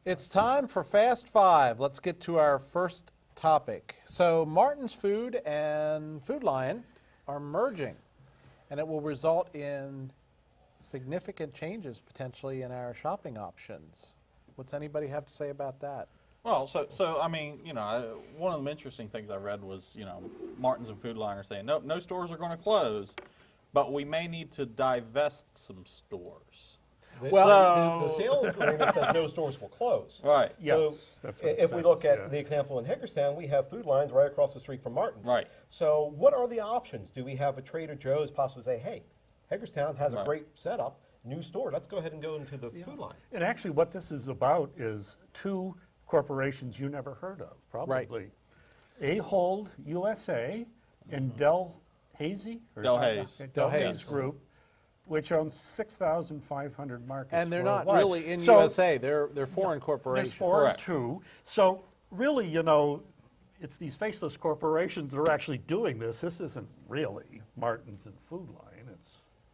It's time for Fast Five. Let's get to our first topic. So Martin's Food and Food Lion are merging, and it will result in significant changes potentially in our shopping options. What's anybody have to say about that? Well, so I mean, one of the interesting things I read was, Martin's and Food Lion are saying, nope, no stores are going to close, but we may need to divest some stores. Well, the sales agreement says no stores will close. Right. So That's what it if we says, look at yeah. the example in Hagerstown, we have Food Lions right across the street from Martin's. Right. So what are the options? Do we have a Trader Joe's possibly say, hey, Hagerstown has a Right. great setup, new store, let's go ahead and go into the Food Lion. And actually what this is about is two corporations you never heard of, probably. Ahold USA and Delhaize? or- Delhaize. Delhaize. Group, which owns 6,500 markets And they're not worldwide. really in So USA. They're foreign There's corporations. four Correct. too. So really, it's these faceless corporations that are actually doing this. This isn't really Martin's and Food Lion. It's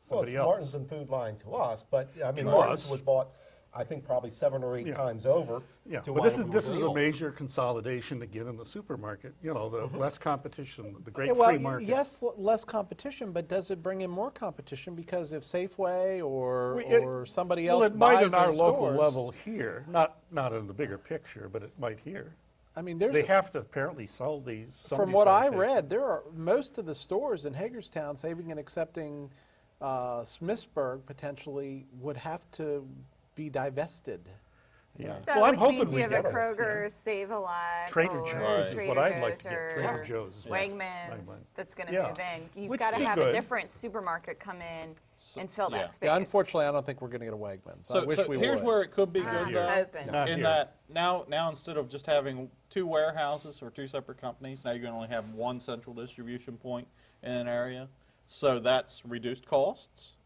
Well, somebody it's else. Martin's and Food Lion to us, but I mean, To Martin's us. was bought, I think, probably 7 or 8 Yeah. times over. Yeah, to but why this we were is a able. major consolidation again in the supermarket. The less competition, the great Yeah, well, free market. yes, less competition, but does it bring in more competition? Because if Safeway or somebody else Well, it might buys in our their local stores, level here, not in the bigger picture, but it might here. I mean, They have to apparently sell these. from somebody's what gotta I pay for read, it. there are most of the stores in Hagerstown, saving and accepting Smithsburg, potentially would have to be divested. Yeah. So Well, I'm which hoping means we you have a get it. Kroger, Save-A-Lot, Trader or Joe's is Trader what I'd like Joe's to get. or Trader Joe's is Wegmans that's going to Yeah. move in. You've Which got to would be have good. a different supermarket come in and fill yeah. that space. Yeah, unfortunately, I don't think we're going to get a Wegmans. I So, wish so we here's would. where it could be I'm good, though. hoping. Not In here. that now instead of just having 2 warehouses or 2 separate companies, now you can only have 1 central distribution point in an area. So that's reduced costs,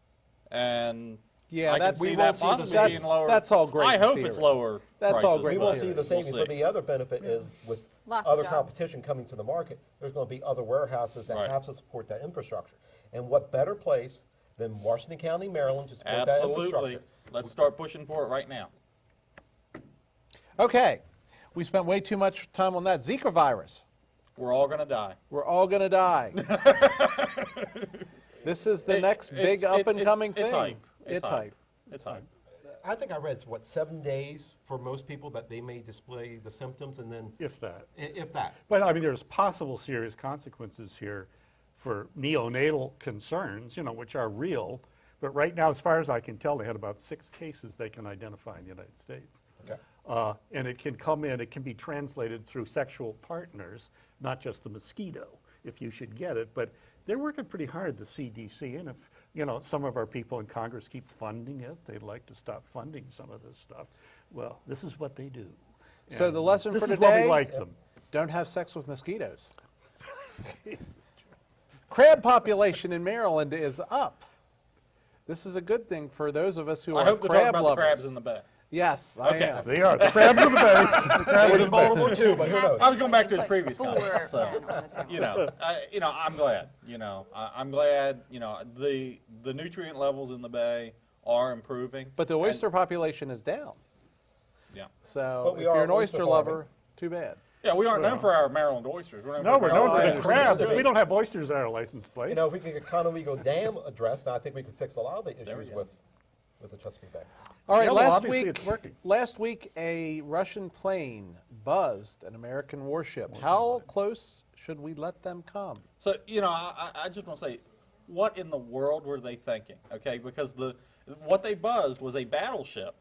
and Yeah, I that's- can see We that won't see the possibly savings. being lower. That's all great I in hope theory. it's lower. That's all prices, great We in won't but see the we'll savings, but see. the other benefit is with Lots of other jobs. competition coming to the market, there's going to be other warehouses that Right. have to support that infrastructure. And what better place than Washington County, Maryland to support that Absolutely. infrastructure? Let's start pushing for it right now. Okay, we spent way too much time on that. Zika virus. We're all going to die. We're all going to die. This is the next big up-and-coming thing. It's hype. It's hype. It's hype. I think I read, it's what, 7 days for most people that they may display the symptoms, and then, If that. if that. But I mean, there's possible serious consequences here for neonatal concerns, which are real. But right now, as far as I can tell, they had about 6 cases they can identify in the United States. Okay. And it can come in, it can be translated through sexual partners, not just the mosquito, if you should get it. But they're working pretty hard, the CDC, and if, some of our people in Congress keep funding it, they'd like to stop funding some of this stuff. Well, this is what they do. So And the lesson this for is why today, we like them. don't have sex with mosquitoes. Crab population in Maryland is up. This is a good thing for those of us who I are hope they're talking crab about lovers. the crabs in the bay. Yes, I Okay. am. They are. The crabs in the bay. The crabs in the bay. Vulnerable too, but who knows? I was going back to his previous Four comment. So, men on the table. I'm glad. I'm glad. The nutrient levels in the bay are improving. But the oyster population is down. Yeah. So But we if are you're an oyster oyster farming. lover, too bad. Yeah, we aren't known for our Maryland oysters. We're known No, for we're Maryland known for the Oh, crabs. crabs. Mississippi. We don't have oysters on our license plate. You know, if we could get Conowego Dam addressed, I think we could fix a lot of the There we issues go. with the Chesapeake Bay. All right, Yeah, well, last obviously week, it's working. last week a Russian plane buzzed an American warship. How close should we let them come? So, I just want to say, what in the world were they thinking? Okay, because what they buzzed was a battleship.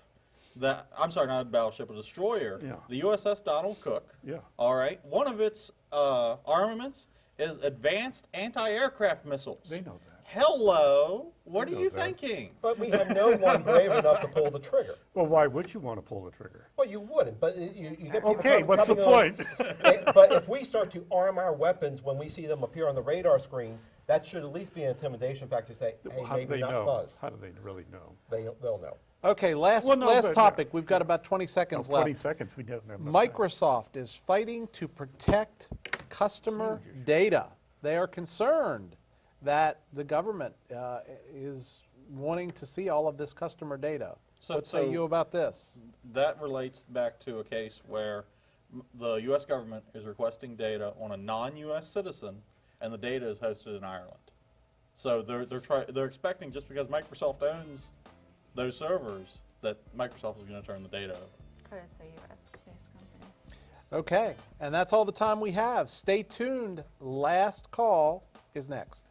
I'm sorry, not a battleship, a destroyer. Yeah. The USS Donald Cook. Yeah. All right. One of its armaments is advanced anti-aircraft missiles. They know that. Hello. What are know you that. thinking? But we have no one brave enough to pull the trigger. Well, why would you want to pull the trigger? Well, you wouldn't, but you get people Okay, what's the coming on- point? But if we start to arm our weapons when we see them appear on the radar screen, that should at least be an intimidation factor to say, hey, How do maybe they not know? buzz. How do they really know? They'll know. Okay, last Well, no, but- topic. We've got about 20 seconds 20 left. seconds, we don't have enough time. Microsoft is fighting to protect customer data. They are concerned that the government is wanting to see all of this customer data. So- What say so- you about this? That relates back to a case where the U.S. government is requesting data on a non-U.S. citizen, and the data is hosted in Ireland. So they're expecting, just because Microsoft owns those servers, that Microsoft is going to turn the data over. But it's a US-based company. Okay, and that's all the time we have. Stay tuned. Last call is next.